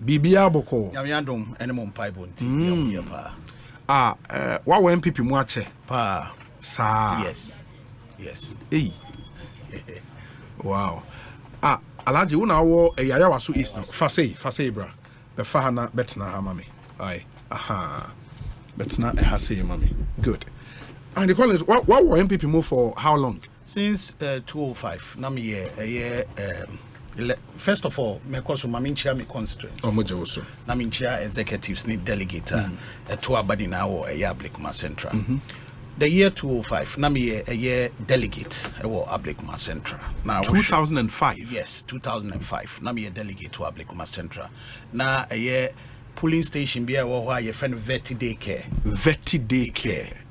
Bibia boko. Yamyandom enemo mpaibo nti pa. Wa MPP mu ache. Pa. Sa. Yes. Hey. Wow. Alaji una wo yaya waso east. Fasei bra. Be fa na betna ha mami. Aye. Aha. Betna ha say mami. Good. And the call is what were MPP move for how long? Since 2005. Na me year first of all, me cause my chair me constituency. Also. Na me chair executives need delegate to Abadi now or ABLEKUMA Central. The year 2005, na me a year delegate or ABLEKUMA Central. Now 2005. Yes, 2005. Na me a delegate to ABLEKUMA Central. Now a year polling station be where your friend Veti Daycare.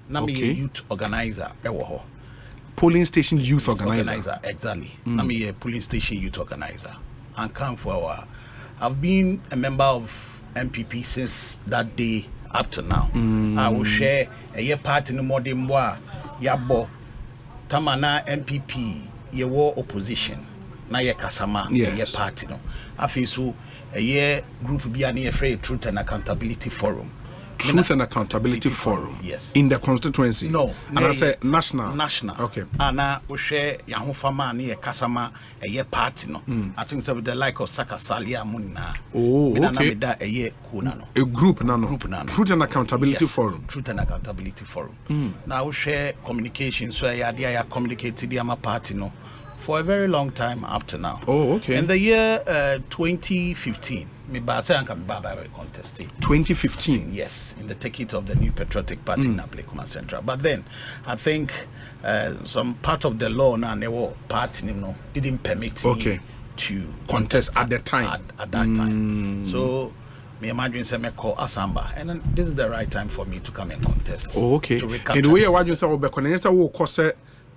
Na me a youth organizer polling station youth organizer. Exactly. I'm a polling station youth organizer. And come for a while. I've been a member of MPP since that day up to now. I will share a year part in the modern war. Yabo Tamana MPP ye war opposition. Na ye kasama ye party no. I feel so a year group be an afraid Truth and Accountability Forum. Truth and Accountability Forum. Yes. In the constituency. No. And I say national. Okay. And we share Yahufama near Kasama a year party no. I think so with the like of Sakasalia Munna. Oh, okay. A year kunano. A group nano. Truth and Accountability Forum. Truth and Accountability Forum. Now we share communication so I communicated the party no for a very long time up to now. Oh, okay. In the year 2015. Me Basa and Baba contesting 2015. Yes, in the ticket of the New Patriotic Party in ABLEKUMA Central. But then I think some part of the law now party didn't permit me to contest at the time. At that time. So me imagine say me call Asamba, and then this is the right time for me to come and contest. Oh, okay. In the way I you say we cause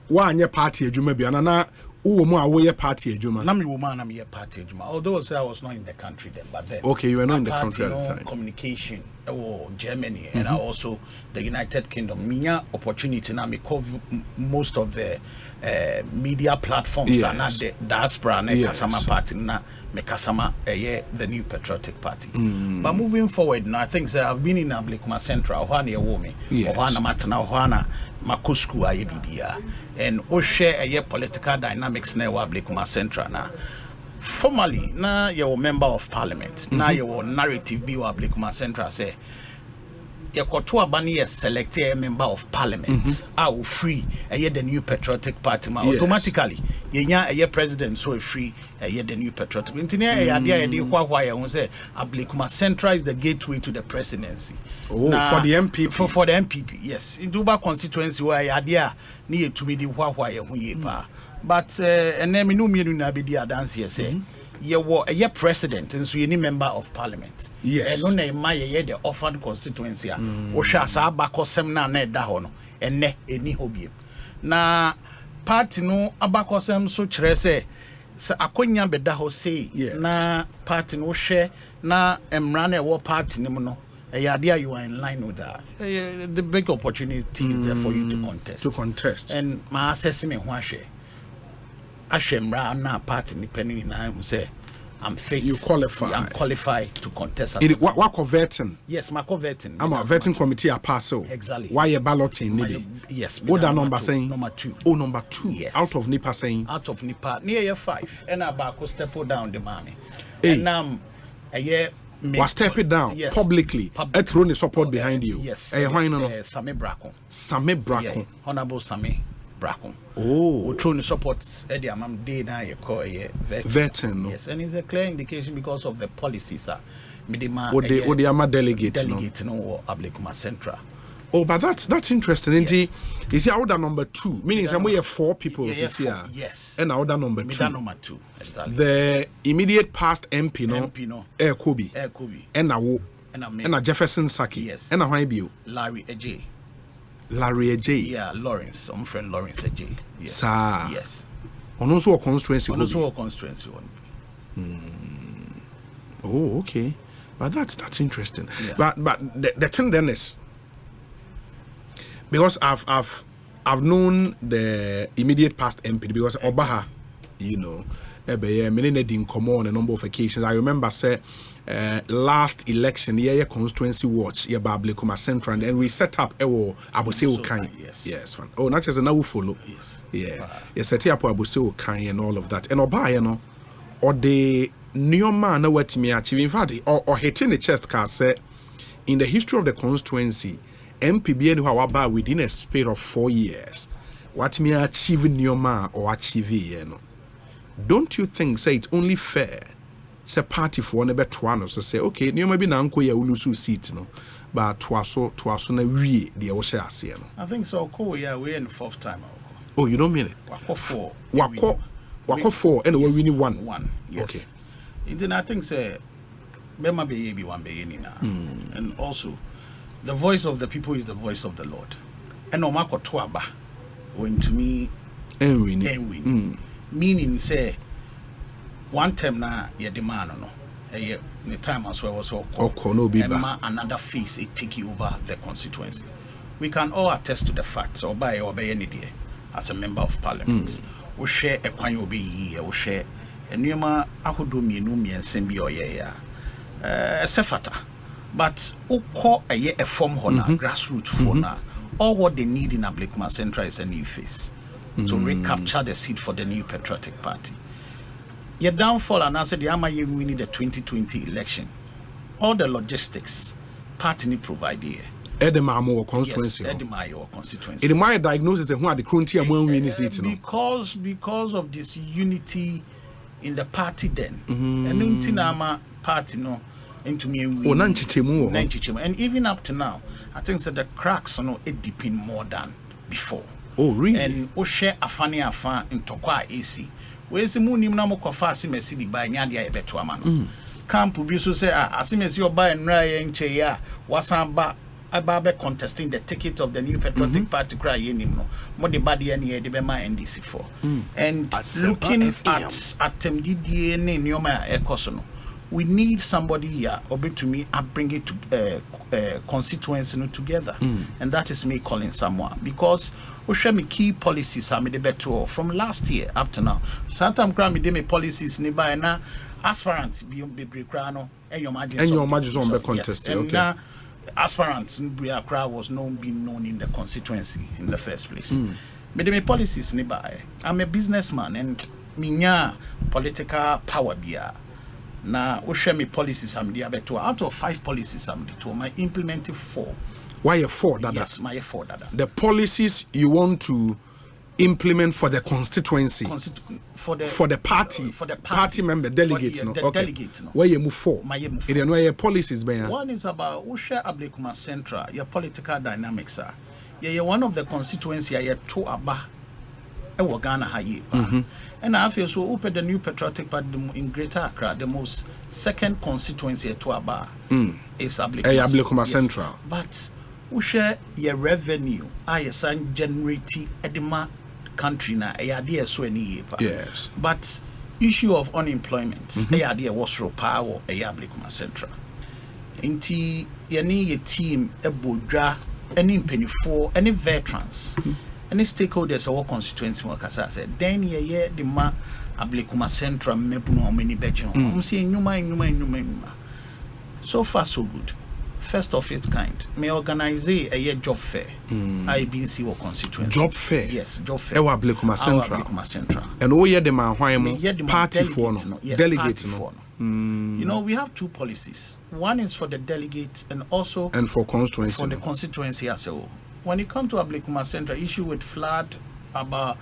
one party adwuma bi anana mo awoye party adwuma na me woman na me party adwuma, although say I was not in the country then, but then okay, you were not in the country at the time. Communication Germany and also the United Kingdom minya opportunity na me cover most of the media platforms and the diaspora na kasama party na me kasama the New Patriotic Party. But moving forward now, I think I've been in ABLEKUMA Central hwana woman hwana matana hwana makusku aye bibia and o share a political dynamics na ABLEKUMA Central na formally na you member of parliament na your narrative be ABLEKUMA Central say you koto abani ye select a member of parliament are free the New Patriotic Party automatically yenya a president so free the New Patriotic Party say ABLEKUMA Central is the gateway to the presidency. For the MPP for the MPP, yes, in Duba constituency where idea near to me the pa but and then me no me na be the dance here say you were a president and so any member of parliament. Yes. And no my the ORPHAN constituency. O sha sa abako sem na da ho no enne eni hobie. Na party no abako sem so kire say akonya beda ho say na party no hwe na emra na e party nim no you are in line with that. The big opportunity is there for you to contest. And my assessment Ashemra na party ni penny na say I'm fit. You qualify. I'm qualified to contest. What converting? Yes, my converting. I'm a vetting committee a passo. Exactly. Why you balloting maybe? Yes. What that number saying? Number 2. Oh, number 2. Yes. Out of Nippa saying? Out of Nippa. Near year 5. And I back step down the mommy. Hey. And a year was step it down publicly. A throne support behind you. Yes. Why no? Same Bracon. Same Bracon. Honorable Same Bracon. Oh. We throne supports Eddie Amam Day now you call a veteran. Yes, and it's a clear indication because of the policies, sir. What they are delegate no ABLEKUMA Central. Oh, but that's interesting. Yes. You see, order number 2, meaning some way 4 people is here. Yes. And order number 2. Number 2, exactly. The immediate past MP no. Kobe. And a Jefferson Saki. Yes. And a Hybio. Larry Ej. Yeah, Lawrence. Some friend Lawrence Ej. Yes. Sir. Yes. On also a constituency. Oh, okay. But that's interesting. Yeah. But the thing then is, because I've known the immediate past MP because Obaha, many didn't come on a number of occasions. I remember say last election, yeah, constituency watch, yeah, ABLEKUMA Central, and we set up Abuseo Kan. Yes, fun. Oh, not just a now follow. Yes. Yeah. Yes, set up Abuseo Kan and all of that. And Oba, you know, or the new man what me achieve. In fact, or hitting the chest card say in the history of the constituency, MPB who are within a space of 4 years. What me achieve new man or achieve, you know. Don't you think say it's only fair? Say party for never one so say okay, you maybe na uncle ya ulusu seat no, but twaso na we the osha ase no. I think so. Cool, yeah, we're in the 4th time. Oh, you don't mean it? Wako 4. Wako 4 and we winning 1. 1. Yes. Okay. And then I think say Bema be one be na. And also the voice of the people is the voice of the Lord. And omako twaba when to me and win. Meaning say one time na ye demand no the time as well was so no be another face it take you over the constituency. We can all attest to the facts or by any day as a member of parliament. We share a kwan obi ye we share a nneema ahodo mienu miensen bi oyɛ sefata but ukọ a form hona grassroots for na all what they need in ABLEKUMA Central is a new face to recapture the seat for the new patriotic party. Your downfall, and I said, we need the 2020 election. All the logistics, party need provide here. Amoah constituency. Yes, Amoah constituency. In my diagnosis, and who the current because of this unity in the party, then, and Untinama party no into me. And even up to now, I think that the cracks are it deepen more than before. Oh, really? And we share a funny affair in Tokwa AC. Where's the moon in Namokofa Simesi by Nadia Betuaman? Camp Busu say, Asimesi or by and Raya and Chea, Wasamba, Ababe contesting the ticket of the new patriotic party cry in more the body and ye debema NDC for. And looking at MDDA in Yoma Ecosono, we need somebody here, or to me, I bring it to constituency together. And that is me calling someone because we share me key policies I made better from last year up to now. Sometimes grant me de me policies nearby na aspirants be crano and your margins on the contest. And now aspirants in Accra was being known in the constituency in the first place. Me de me policies nearby. I'm a businessman and minya political power biya. Na we share me policies I'm the better out of 5 policies I'm the two. My implementing 4. Why a 4, Dada? Yes, my 4, Dada. The policies you want to implement for the constituency, for the party member delegates, no? Okay. Delegates, no? Where you move 4? My move 4. You know your policies, man. One is about we share ABLEKUMA Central, your political dynamics are. Yeah, one of the constituency are two aba. Ghana haye. And I feel so open the new patriotic party in Greater Accra, the most second constituency to aba is ABLEKUMA Central. But we share your revenue. I assign generate edema country na idea so any year. Yes. But issue of unemployment, idea was ro power ABLEKUMA Central. Inti yani ye team ebodra any penny for any veterans. Any stakeholders or constituency workers said, then ye the ma ABLEKUMA Central mebuno many bedroom. I'm saying you so far so good. First of its kind, may organize a year job fair. IBC or constituency. Job fair? Yes, job fair. ABLEKUMA Central. ABLEKUMA Central. And all year the man party for no. Delegates no. You know, we have 2 policies. One is for the delegates and also for constituency. For the constituency as a whole. When it comes to ABLEKUMA Central, issue with flood about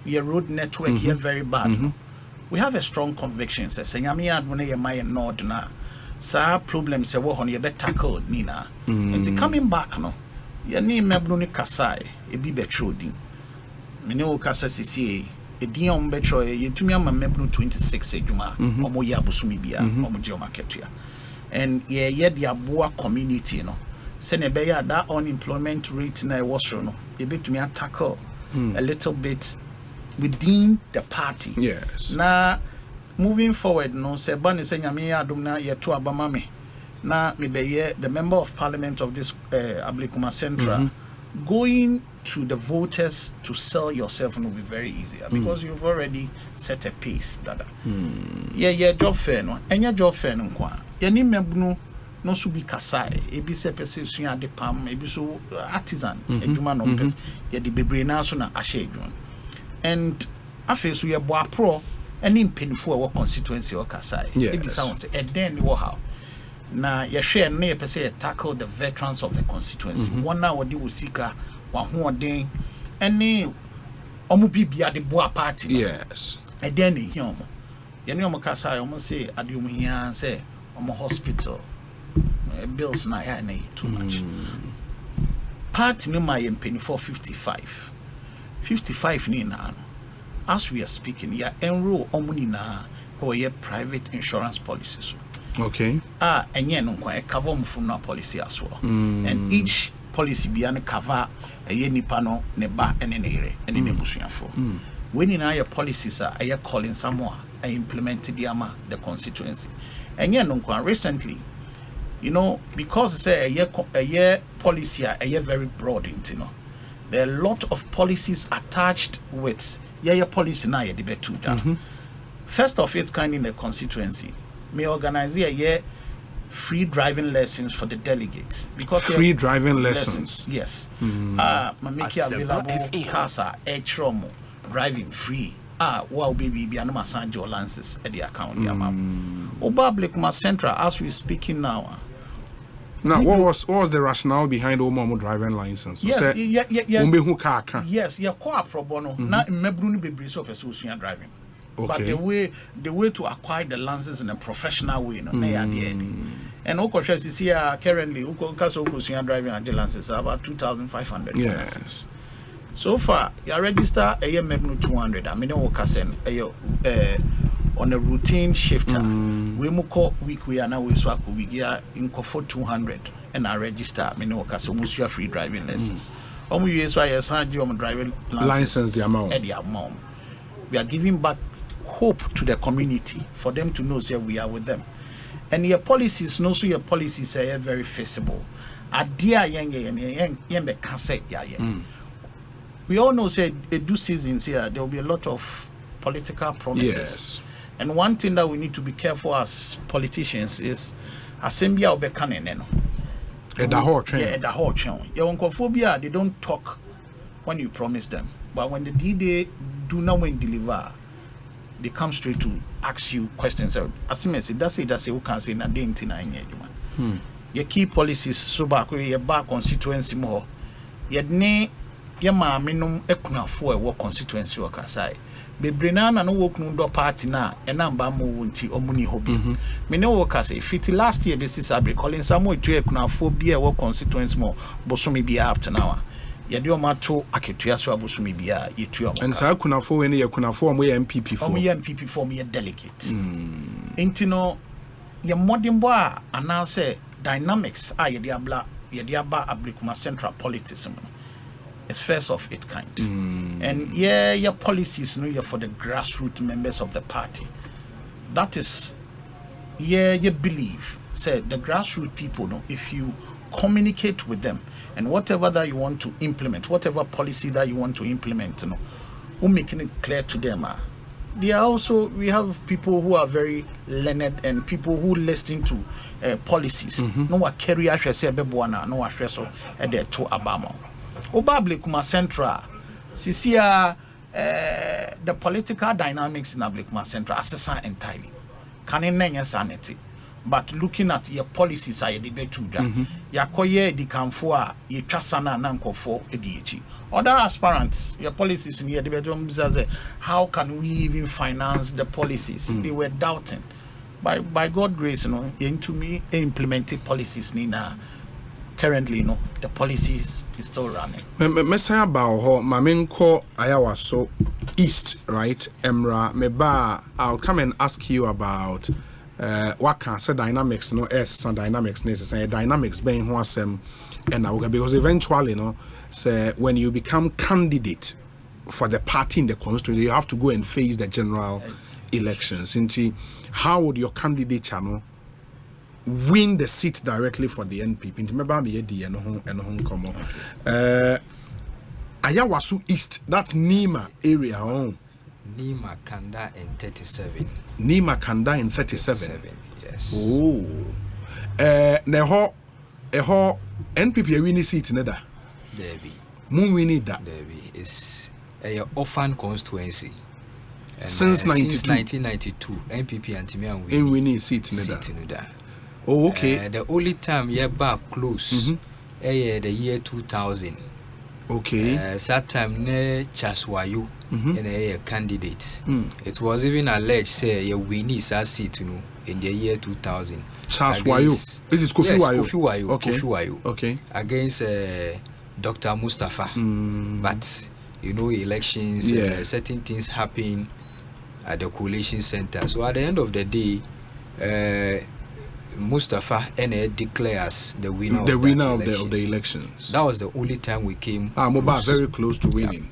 your road network here very bad. We have a strong conviction. Say, Senyamiya admone ye my nord na. Sa problems se wo hono ye be tackle nina. And coming back no. Ye ni mebnu ni kasai e bi betro din. Me ne o kasa sisi e din on betro ye tumi ama mebnu 26 edwuma omo ye abosumi bia omo je o market ya. And ye the aboa community no. Sene be ya that unemployment rate na e was no. E betumi tackle a little bit within the party. Yes. Na moving forward, no, se bani se nyame adom na ye to abama me. Na me be ye the member of parliament of this ABLEKUMA Central going to the voters to sell yourself will be very easy because you've already set a pace. Dada. Yeah, job fair no, and your job fair no kwa. Yani membnu no so be kasai. Ebi se pese suya de pam. Ebi so artisan. Ejuma no pese. Yeah, the bebre na so na ashe ejuma. And afe so ye boa pro. Any painful work constituency or kasai. Ebi sound say then you how. Na ye share no ye pese tackle the veterans of the constituency. One now wodi usika. Wahuden any omu bibia de boa party. Yes. And then him. You know Makasa almost say adium here say hospital bills na ya too much. Party no my penny for 55. 55 ni na. As we are speaking, ya enroll omuni na or ye private insurance policies. Okay. And ye no kwa cover mfuna policy as well. And each policy be an cover a nipa no ne ba ene ne yere ene ne busuafo when in our policies are calling Amoah I implemented the constituency and yeah no recently you know because say a year policy a year very broad you know there are a lot of policies attached with yeah policy na ye debate to that first of its kind in the constituency may organize a year free driving lessons for the delegates because free driving lessons. Yes. Make available cars are driving free. Wow baby be anoma send your licenses at the account ABLEKUMA Central as we speaking now. Now what was the rationale behind Omo driving license? Yes, yeah. Yes, yeah, kwa pro bono na mebru ni bebre so person driving. Okay. But the way to acquire the licenses in a professional way, no, and is here currently driving and the licenses are about 2,500. Yes. So far, you register a year 200. I mean, on a routine shifter. We muko week we are now we get in for 200 and I register. I mean, your free driving lessons. Years why I driving license the amount. At the amount. We are giving back hope to the community for them to know say we are with them. And your policies, no so your policies are very feasible. We all know say do seasons here, there will be a lot of political promises. Yes. And one thing that we need to be careful as politicians is assembly or bekaneno. At the whole train. Yeah, at the whole train. Your oncophobia, they don't talk when you promise them. But when the D-Day do not when deliver, they come straight to ask you questions. As I say, that's it. Who can say that they ain't in your key policies so back your back constituency more. Yet ne your ma minimum ekuna for a work constituency or kasai. Be brenana no work no party na and number mo wunti omuni hobby. Me no work as a fit last year basis I be calling some way to ekuna for be a work constituency more bosumi be after now. Yadio mato aketua so abosumi bia yetua and sa kuna for when you kuna for mo MPP for me MPP for me delegate intino ye modern boy anase dynamics ye diabla ABLEKUMA Central politics it's first of its kind and yeah your policies no you for the grassroots members of the party that is yeah you believe say the grassroots people no if you communicate with them and whatever that you want to implement, whatever policy that you want to implement, you know, we're making it clear to them. They are also, we have people who are very learned and people who listen to policies. No one carry actually say bebuana, no one so at the to Obama. ABLEKUMA Central, see the political dynamics in ABLEKUMA Central assess entirely. Can in sanity. But looking at your policies, I debate to that. Yakoye di kamfua, ye trasana nanko for ADH. Other aspirants, your policies in your debate, how can we even finance the policies? They were doubting. By God's grace, you know, into me implemented policies nina. Currently, you know, the policies is still running. Messiah Bao, Maminko Ayawa so East, right? Emra Meba, I'll come and ask you about what can say dynamics no some dynamics necessary dynamics being who and because eventually no say when you become candidate for the party in the constituency you have to go and face the general elections. How would your candidate channel win the seat directly for the NPP. Remember me edi eno ho komo. Ayawaso East, that's Nima area. Nima, Kanda, and 37. Nima, Kanda, and 37. Yes. Oh. Neho NPP winning seat neda. Debbie. Moon winning that. Debbie is a orphan constituency. And, since 1992, NPP and Timian winning seat neda. Oh, okay. The only time you back close, the year 2000. Okay. That time ne Chaswayo and a candidate. It was even alleged say you win his seat in the year 2000. Chaswayo. This is Kofi Wayo. Kofi Wayo. Okay. Kofi Wayo. Okay. Against Dr. Mustafa. But you know, elections, certain things happen at the coalition center. So at the end of the day, Mustafa declares the winner of the elections. That was the only time we came. Moba very close to winning.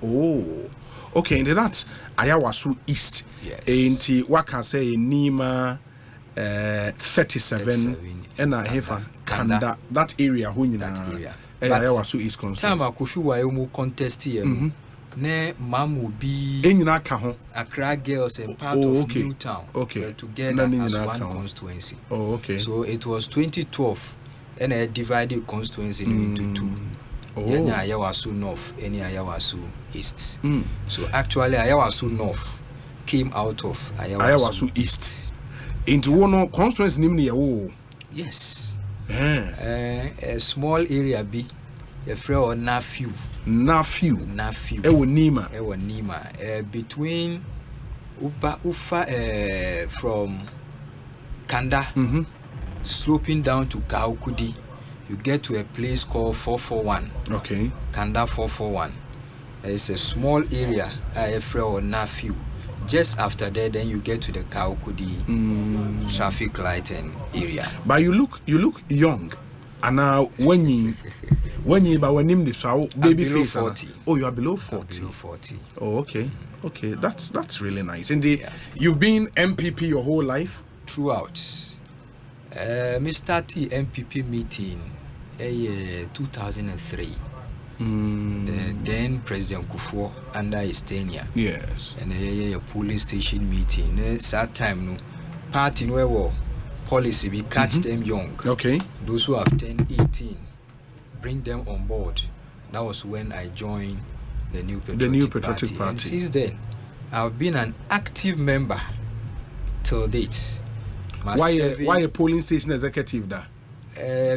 Yeah. Oh, okay. And that's Ayawaso East. Yes. Ain't what can say Nima 37 and Hefa Kanda. That area. That area. Ayawaso East constituency. Time Kofi Wayo contest here. Ne mamu bi Accra girls and part of Newtown together as one constituency. Oh, okay. So it was 2012 and I divided constituency into two. Any Ayawaso North, any Ayawaso East. So actually Ayawaso North came out of Ayawaso East. Into one constituency named yes. A small area be a friend or nephew. Nephew. Ewo Nima. Between Ufa from Kanda, sloping down to Kaukudi, you get to a place called 441. Okay. Kanda 441. It's a small area, or nephew. Just after that, then you get to the Kaukudi traffic light and area. But you look young. And now when you but when him the baby below face 40. Oh, you are below 40. Below 40. Oh, okay. Okay, that's really nice. And you've been MPP your whole life? Throughout. Me started MPP meeting 2003. Then President Kufuor under his tenure. Yes. And a police station meeting. That time no party no war. Policy, we catch them young. Okay. Those who have turned 18, bring them on board. That was when I joined the New Patriotic Party. And since then, I've been an active member till date. Why a polling station executive there?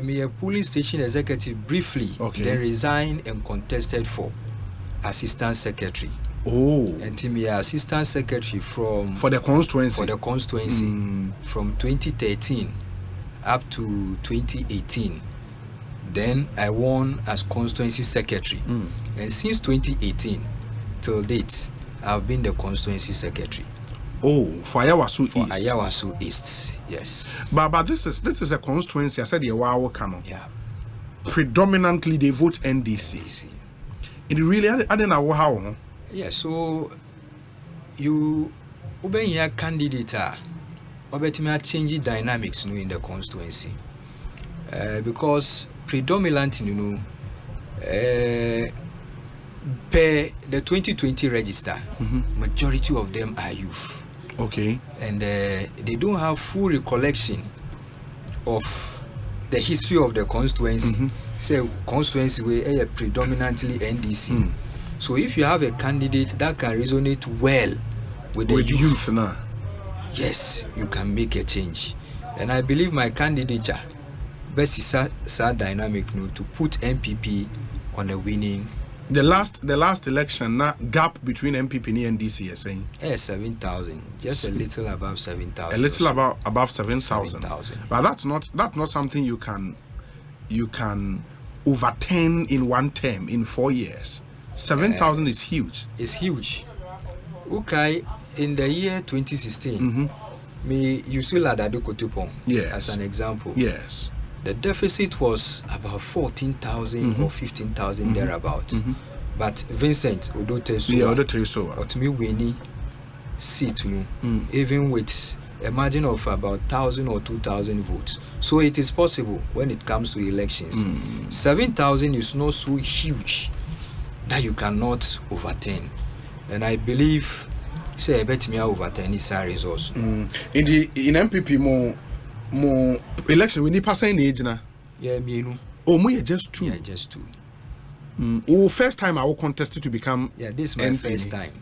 Me a polling station executive briefly. Okay. Then resigned and contested for assistant secretary. Oh. And me assistant secretary for the constituency. From 2013 up to 2018. Then I won as constituency secretary. And since 2018 till date, I've been the constituency secretary. Oh, for Ayawaso East. Ayawaso East, yes. But this is a constituency. I said yeah. Predominantly they vote NDC. It really I don't know how. Yeah, so you obey your candidate change dynamics in the constituency. Because predominantly, per the 2020 register, majority of them are youth. Okay. And they don't have full recollection of the history of the constituency. Say constituency where predominantly NDC. So if you have a candidate that can resonate well with the youth now, yes, you can make a change. And I believe my candidature best is sad dynamic to put MPP on a winning. The last election, gap between MPP and NDC, you're saying? 7,000, just a little above 7,000. A little above 7,000. But that's not something you can overturn in one term in 4 years. 7,000 is huge. It's huge. Okay, in the year 2016, me Yussif Kotipong as an example. Yes. The deficit was about 14,000 or 15,000 thereabout. But Vincent Odoteso, but me winning seat, even with a margin of about 1,000 or 2,000 votes. So it is possible when it comes to elections. 7,000 is not so huge that you cannot overturn. And I believe, say, I bet me I overturn these results. In MPP, more election, we need passing age now. Yeah, me no. Oh, me just 2. Yeah, just 2. Oh, first time I will contest to become. Yeah, this is my first time.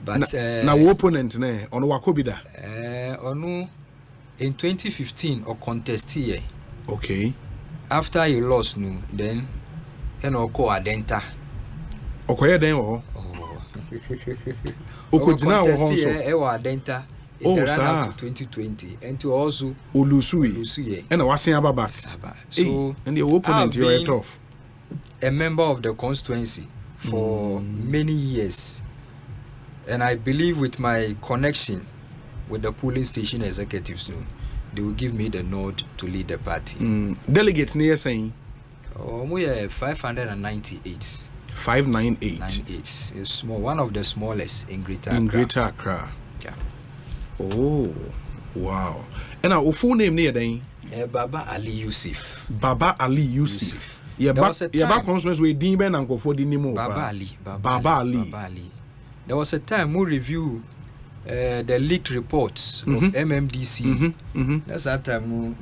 But now opponent ne on wakobida. Onu in 2015 or contest here. Okay. After he lost no, then oko adenta. Okoye den wo. Okojina wo honso. Adenta. In the run up to 2020 and to also Olusuye. And wasen ababa. So and the opponent you are tough. A member of the constituency for many years. And I believe with my connection with the polling station executives, they will give me the nod to lead the party. Delegates near saying? We are 598. 598. 98. It's small, one of the smallest in Greater Accra. In Greater Accra. Yeah. Oh, wow. And our full name near then? Baba Ali Yussif. Baba Ali Yussif. Yeah, back conference with Demon and go for the name. Baba Ali. There was a time we review the leaked reports of MMDC. That's that time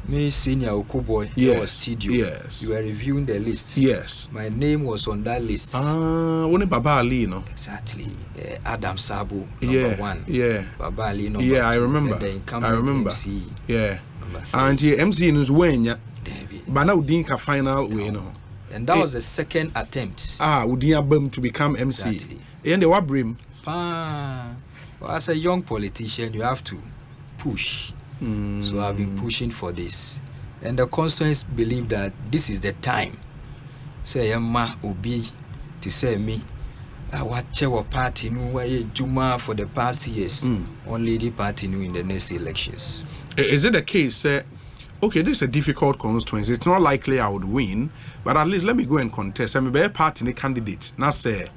me senior Okuboy was studio. Yes. You were reviewing the list. Yes. My name was on that list. Only Baba Ali, no? Exactly. Adam Sabo, number 1. Yeah. Baba Ali, number 2. I remember. The incumbent MC. Yeah. Number 3. And the MC is when but now Udinka final way, no? And that was the second attempt. Udinka Bum to become MC. Exactly. And the Wabrim. Well, as a young politician, you have to push. So I've been pushing for this. And the constituents believe that this is the time. Say, Emma Obi, to say me, I watch our party, Juma for the past years. Only the party in the next elections. Is it a case? Okay, this is a difficult constituency. It's not likely I would win, but at least let me go and contest. I'm a party candidate. Now say,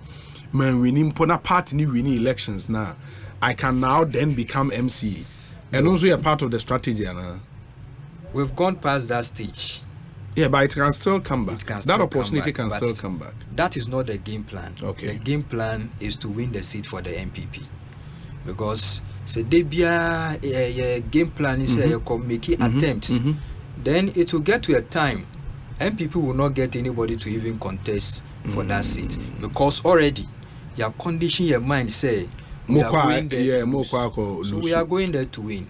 man, we need to party winning elections now. I can now then become MC. And also a part of the strategy. We've gone past that stage. Yeah, but it can still come back. That opportunity can still come back. That is not the game plan. Okay. The game plan is to win the seat for the MPP. Because so they be a game plan is making attempts. Then it will get to a time MPP will not get anybody to even contest for that seat. Because already your condition your mind say we are going there to win.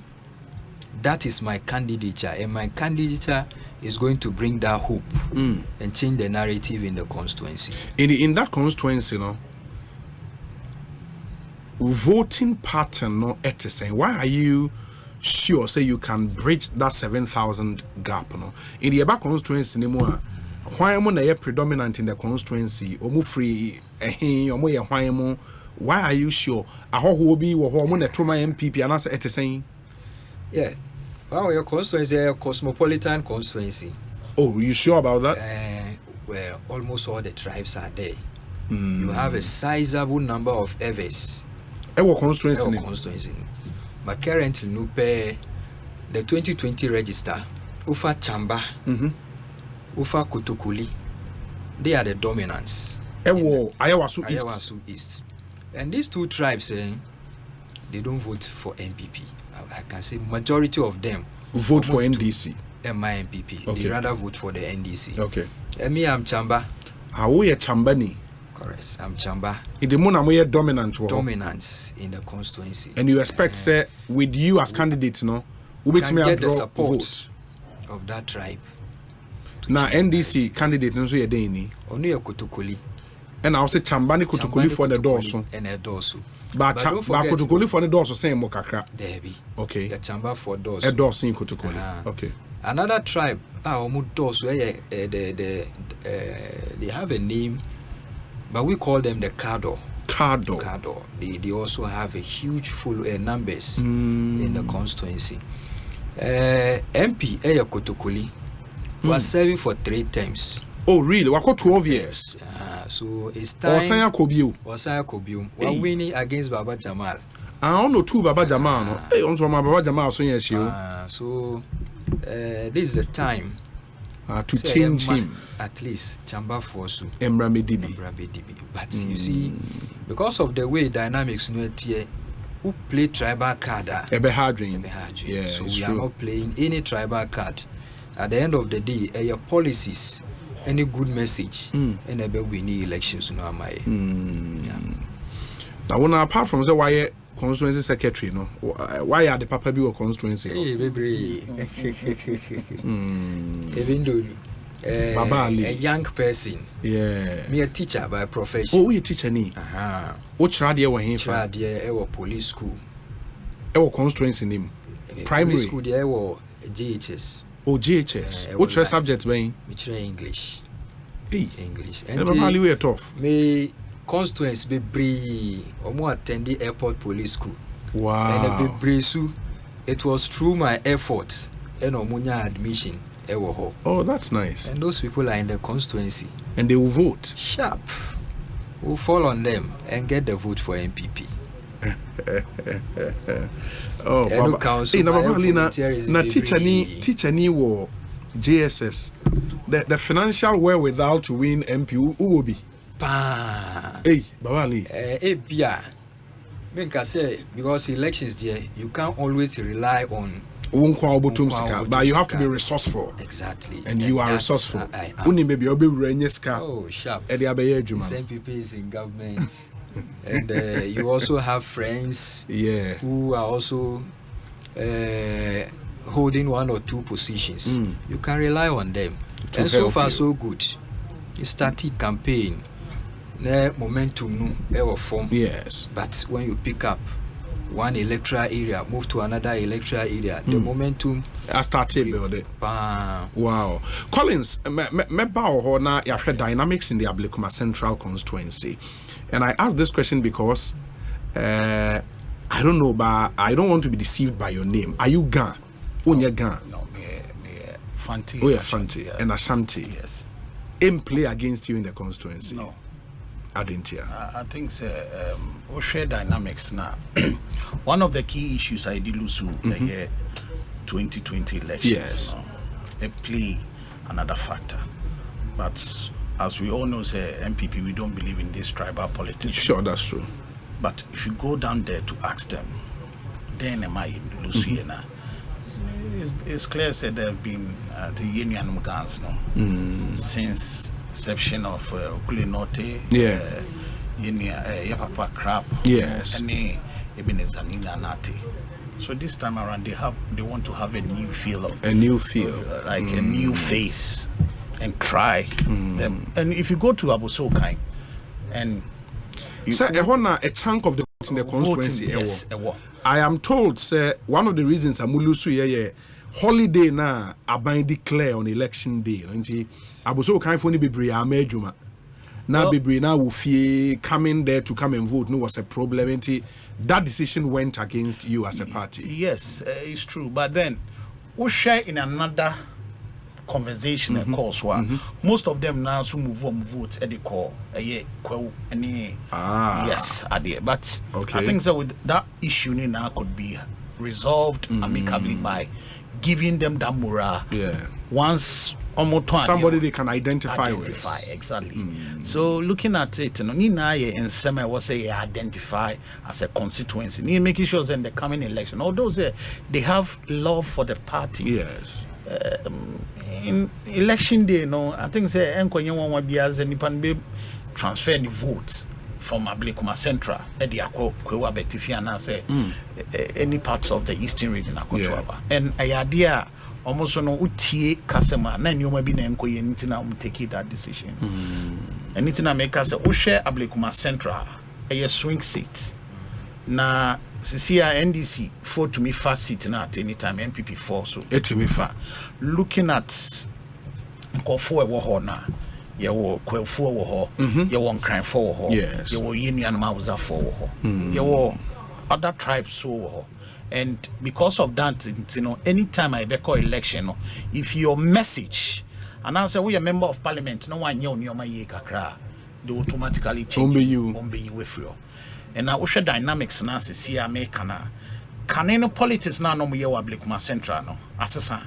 That is my candidature, and my candidature is going to bring that hope and change the narrative in the constituency. In that constituency, voting pattern no saying why are you sure say you can bridge that 7,000 gap in the back constituency anymore? Why am I predominant in the constituency? Free why are you sure? I hope will be what my MPP and answer saying. Yeah. Well, your constituency is a cosmopolitan constituency. Oh, you sure about that? Well, almost all the tribes are there. You have a sizable number of Evers. Constituency. But currently, the 2020 register, Ufa Chamba, Ufa Kutukuli, they are the dominants. Ayawasu East. And these two tribes, they don't vote for MPP. I can say majority of them vote for NDC. My MPP. Okay. They rather vote for the NDC. Okay. And me, I'm Chamba. We are Chambani. Correct. I'm Chamba. In the moon, we are dominance in the constituency. And you expect, say, with you as candidates, can get the support of that tribe. Now, NDC candidate, no, so you're doing only a Kutukuli. And I'll say Chambani Kutukuli for the doorso. And a doorso. But Kutukuli for the doorso, same Mokakra. Debbie. Okay. The Chamba for doorso. A doorso in Kutukuli. Okay. Another tribe, doorso, they have a name, but we call them the Kado. They also have a huge full numbers in the constituency. MP Kutukuli was serving for 3 terms. Oh, really? What 12 years? So it's time. Osanya Kobiu. We're winning against Baba Jamal. I don't know two Baba Jamal. No. Hey, on my Baba Jamal so yes you. So this is the time to change him. At least Chamba Forsu. Emrame Dibi. But you see, because of the way dynamics who play tribal card Yeah, so we are not playing any tribal card. At the end of the day, your policies, any good message, and we win elections. No, am I? Now, when apart from the why constituency secretary, no, why are the Papa Bill constituency? Even though a young person, me a teacher by profession. Oh, you teacher ni? What radio were he from? Radio, police school. Our constituency name. Primary school, there were GHS. Oh, GHS. What's your subjects being? English. English. And normally we are tough. Me constituency be bree. Omo attended airport police school. Wow. And be bree su. It was through my effort and omunya admission. Oh, that's nice. And those people are in the constituency. And they will vote. Sharp. We'll fall on them and get the vote for MPP. Oh, Baba. Hey, na teacher ni wo JSS. The financial wherewithal to win MP who will be? Hey, Baba Ali. Bia. Because elections there, you can't always rely on. But you have to be resourceful. Exactly. And you are resourceful. Oh, sharp. Same people is in government. And you also have friends who are also holding one or two positions. You can rely on them. And so far, so good. You started campaign. Momentum no form. Yes. But when you pick up one electoral area, move to another electoral area, the momentum I started building. Wow. Collins, me bow na yahwe dynamics in the Ablekuma Central constituency. And I ask this question because I don't know, but I don't want to be deceived by your name. Are you Gan? Unya Gan? No, me Fanti. Oh, yeah, Fanti. And Ashanti. Yes. Aim play against you in the constituency? No. I didn't hear. I think we share dynamics now. One of the key issues I did lose the year 2020 elections. Yes. They play another factor. But as we all know, MPP, we don't believe in this tribal politics. Sure, that's true. But if you go down there to ask them, then am I in Luciana? It's clear that there have been the Union Mugans since inception of Ukule Norte, Yapapa Crap, and Ebenezer Nate. So this time around, they want to have a new feel, a new new face, and try them. And if you go to Abosokai, and a chunk of the vote in the constituency. Yes, I am told, sir, one of the reasons Amulusu holiday na aban declare on election day. Abosokai for ni bebre amejuma. Na bebre na wufie coming there to come and vote no was a problem. That decision went against you as a party. Yes, it's true. But then we share in another conversation, of course. Most of them now so move on votes at the call. Yes, I did. But I think that with that issue now could be resolved amicably by giving them that morale. Once somebody they can identify with. Exactly. So looking at it, Nina and Sema was identify as a constituency. Making sure that in the coming election, although they have love for the party. Yes. In election day, I think be transfer any votes from Ablekuma Central, any parts of the eastern region. And I idea almost no utie kasema na nyoma bi na enkoye ntina take that decision. And ntina make us share Ablekuma Central a swing seat. Na CCA NDC 4 to me fast seat na at any time MPP 4 so to me fa looking at nkofo ewo ho na ye wo kwefo wo ho ye wo nkran fo wo ho ye wo union mauza fo wo ho ye wo other tribes so wo ho. And because of that, anytime I call election, if your message and I say we a member of parliament, no one knew my kakra, they automatically change you with you. and now ushe dynamics na sisi America na kaneno politics na no mo ye wa Ablekuma Central no asesa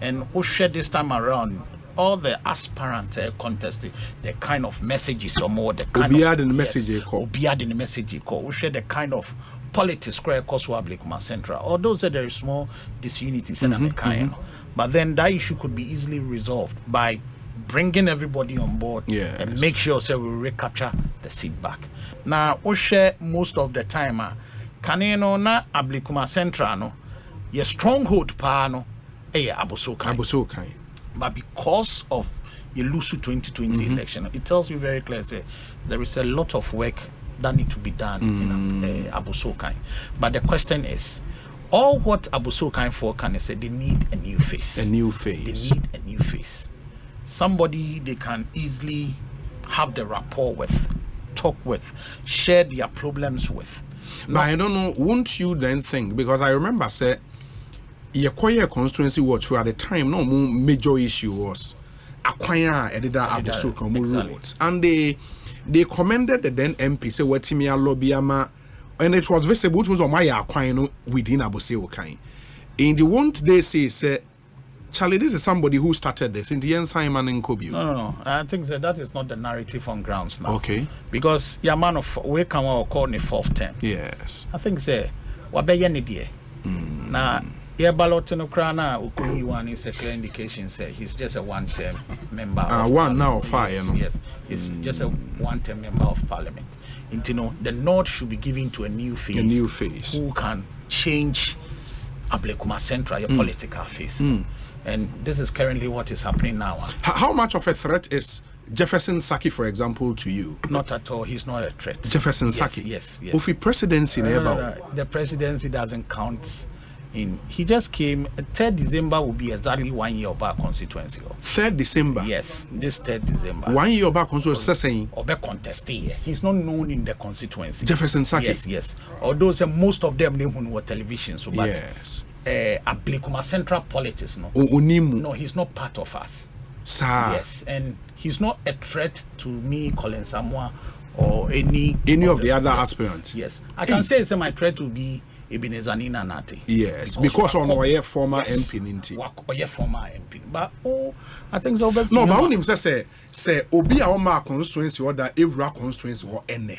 and ushe this time around all the aspirant contesting the kind of messages or more the kind of the message the message ushe the kind of politics square course wa Ablekuma Central, although there is small disunities in America, but then that issue could be easily resolved by bringing everybody on board and make sure we recapture the seat back. Now we share most of the time kaneno na Ablekuma Central no your stronghold pa no Abosokan. But because of the Lusu 2020 election, it tells you very clearly there is a lot of work that need to be done in Abosokan. But the question is, all what Abosokan for can say they need a new face. A new face. They need a new face. Somebody they can easily have the rapport with, talk with, share their problems with. But I don't know, won't you then think, because I remember say Yakoya constituency watch for at the time no major issue was acquire Edida Abosokan roads. And they commended the then MP say Wetimia Lobbyama, and it was visible to on my acquire within Abosokan. In the won't they say Charlie, this is somebody who started this in the end Simon and Kobe. No. I think that is not the narrative on grounds now. Okay. Because your man of we can call the fourth term. Yes. I think say what be any day. Now yeah, ballot no crana Ukuyi one is a clear indication say he's just a one-term member. One now fire. Yes, he's just a one-term member of parliament. The North should be given to a new face. A new face who can change Ablekuma Central, your political face. And this is currently what is happening now. How much of a threat is Jefferson Saki, for example, to you? Not at all. He's not a threat. Jefferson Saki? Yes. Of the presidency, the presidency doesn't count. He just came. 3rd December will be exactly 1 year of our constituency. 3rd December? Yes, this 3rd December. 1 year of our constituency? Or be contested. He's not known in the constituency. Jefferson Saki? Yes. Although most of them were television. So, but yes. Ablekuma Central politics, no. No, he's not part of us. Sir. Yes, and he's not a threat to me, Colin Samoa, or any of the other aspirants. Yes, I can say my threat will be Ebenezer Nina Nate. Yes, because on our former MP Ninti. Or former MP. But I think so. No, but him say Obi a ma constituency or that Evra constituency or any.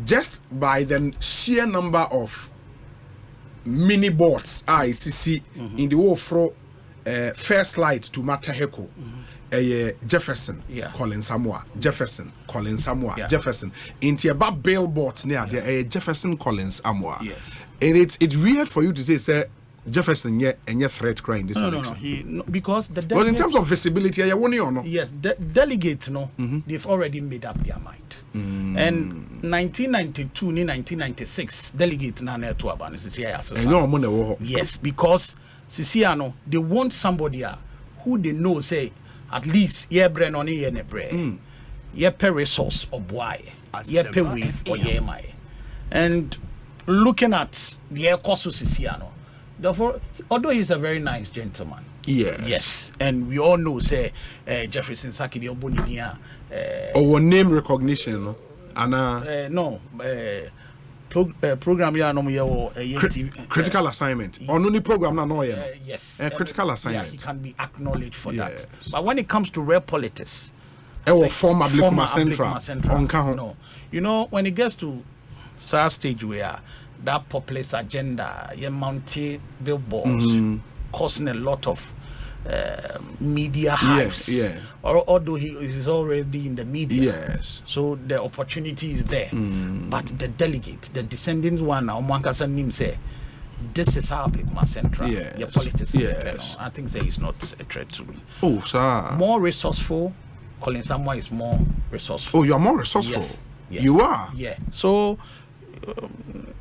Just by the sheer number of mini boards ICC in the whole fro first light to Mataheko. Jefferson, Colin Samoa, Jefferson, Colin Samoa, Jefferson. Into about billboards near there, Jefferson Collins Amoah. Yes. And it's weird for you to say Jefferson and your threat crying this election. No, because the in terms of visibility, yes, the delegates they've already made up their mind. And 1992 1996 delegates na to Aban. Yes, because Sisiano, they want somebody who they know say at least brain on pay resource or boy, pay wave or my. And looking at the air cost of Sisiano, therefore, although he's a very nice gentleman. Yes. And we all know say Jefferson Saki the Obonidia name recognition, no? Program critical assignment. Or no program no yes. Critical assignment. Yeah, he can be acknowledged for that. But when it comes to real politics, former Ablekuma Central. No. You know, when it gets to SAR stage where that populist agenda, mounted billboards, causing a lot of media hypes. Although he is already in the media. Yes. So the opportunity is there. But the delegate, the descending one, Omwankasa Nim say, this is how Ablekuma Central. Your politics. I think say it's not a threat to me. Oh, sir. More resourceful. Colin Samoa is more resourceful. Oh, you are more resourceful. Yes. You are. Yeah. So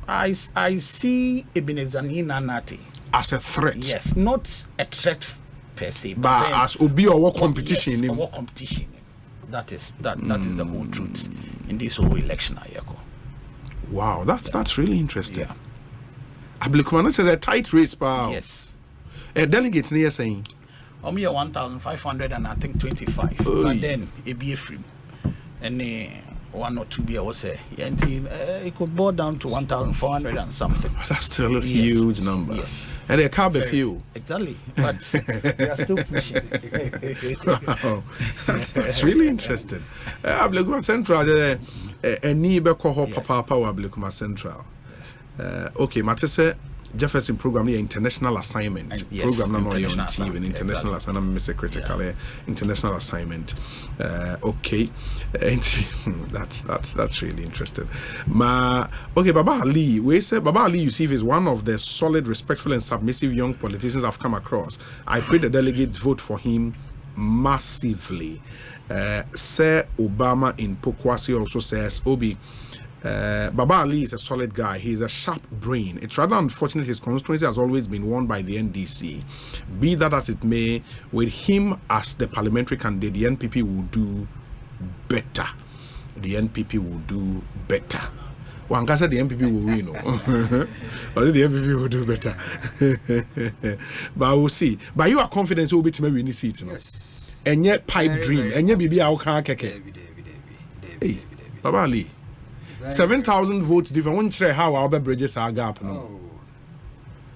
I see Ebenezer Nina Nate as a threat. Yes, not a threat per se, but as Obi or what competition. Yes, what competition. That is the whole truth in this whole election. Wow, that's really interesting. Yeah. Ablekuma is a tight race, pal. Yes. A delegate near saying. Me 1,500 and I think 25. But then it be free. And 1 or 2 beer was say it could boil down to 1,400 and something. That's still a huge number. Yes. And they can't be few. Exactly. But they are still pushing. Wow. That's really interesting. Ablekuma Central, any bekoho papa Ablekuma Central. Okay, Matese Jefferson program here international assignment. Yes, program no on TV international exactly. assignment, Mr. Critical international assignment. Okay. That's really interesting. Okay, Baba Ali, we say Baba Ali Yussif is one of the solid, respectful and submissive young politicians I've come across. I pray the delegates vote for him massively. Sir Obama in Pokwasi also says Obi Baba Ali is a solid guy. He's a sharp brain. It's rather unfortunate his constituency has always been won by the NDC. Be that as it may, with him as the parliamentary candidate, the NPP will do better. The NPP will do better. One guy said the NPP will win, but the NPP will do better. But we'll see. But you are confident you will be to win the seat, Yes. And yet pipe dream, and yet be our keke. Hey, Baba Ali. 7,000 votes different. One try how our bridges are gap. No.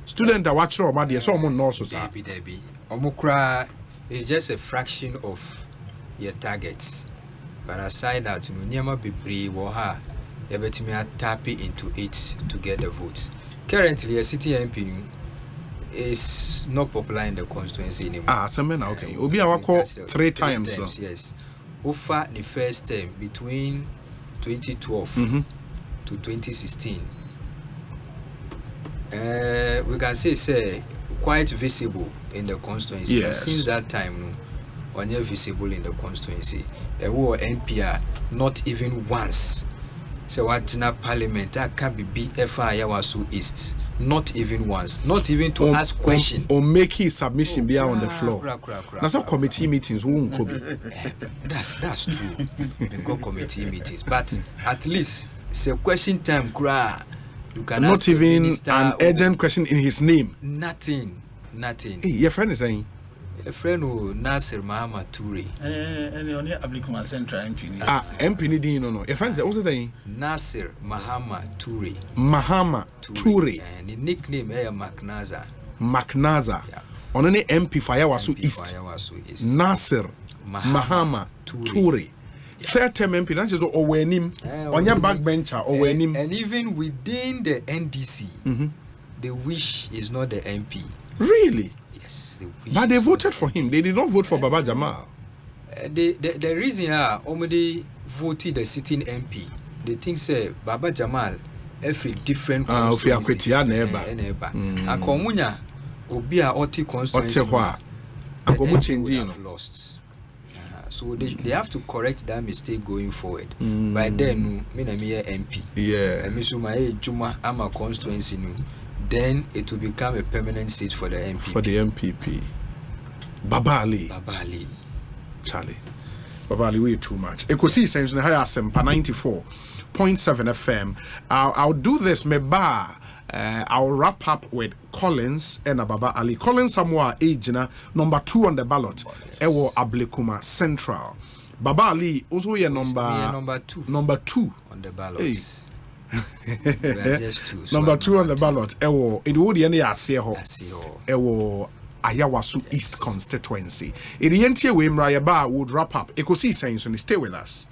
Student are watching or my someone knows so. Debbie. Omukra is just a fraction of your targets. But aside that, Nyama Bibri Woha, you bet me tap into it to get the votes. Currently, a city MP is not popular in the constituency anymore. Okay. Obi our call 3 times. Yes. Offer the first term between 2012 to 2016. We can say quite visible in the constituency. Yes. Since that time, when you're visible in the constituency, a war NPR not even once. So what in a parliament that can be BFI Yawasu East, not even once, not even to ask questions or make his submission be on the floor. That's how committee meetings won't come. That's true. We got committee meetings, but at least it's a question time. You can not ask even an urgent question in his name. Nothing. Hey, your friend is saying. A friend who Nasir Mahama Toure. And only Ablekuma Central MP. MP ni din no. Your friend what's the name? Nasir Mahama Toure. Mahama Toure. And the nickname is Macnaza. Macnaza. On any MP Fayawasu East. Nasir Mahama Toure. Third term MP, that's just Owenim. On your backbencher, Owenim. And even within the NDC, the wish is not the MP. Really? But they voted for him. They did not vote for Baba Jamal. The reason Omodi voted the sitting MP, they think say Baba Jamal every different constituency. Akomunya Obia Oti constituency. Lost. So they have to correct that mistake going forward. By then, me MP. Yeah. And Misuma Juma Ama constituency. Then it will become a permanent seat for the MPP. For the MPP. Baba Ali. Charlie. Baba Ali, way too much. Ekosi sense na higher sempa 94.7 FM. I'll do this meba. I'll wrap up with Collins and Baba Ali. Collins Amoah age na number 2 on the ballot. Ewo Ablekuma Central. Baba Ali also here number 2. Number 2 on the ballot. Hey. Just 2, so number 2 on the ballot. Ewo in the wood Ewo Ayawasu East constituency. In the NTA way Mrayaba would wrap up. Ekosi saying so stay with us.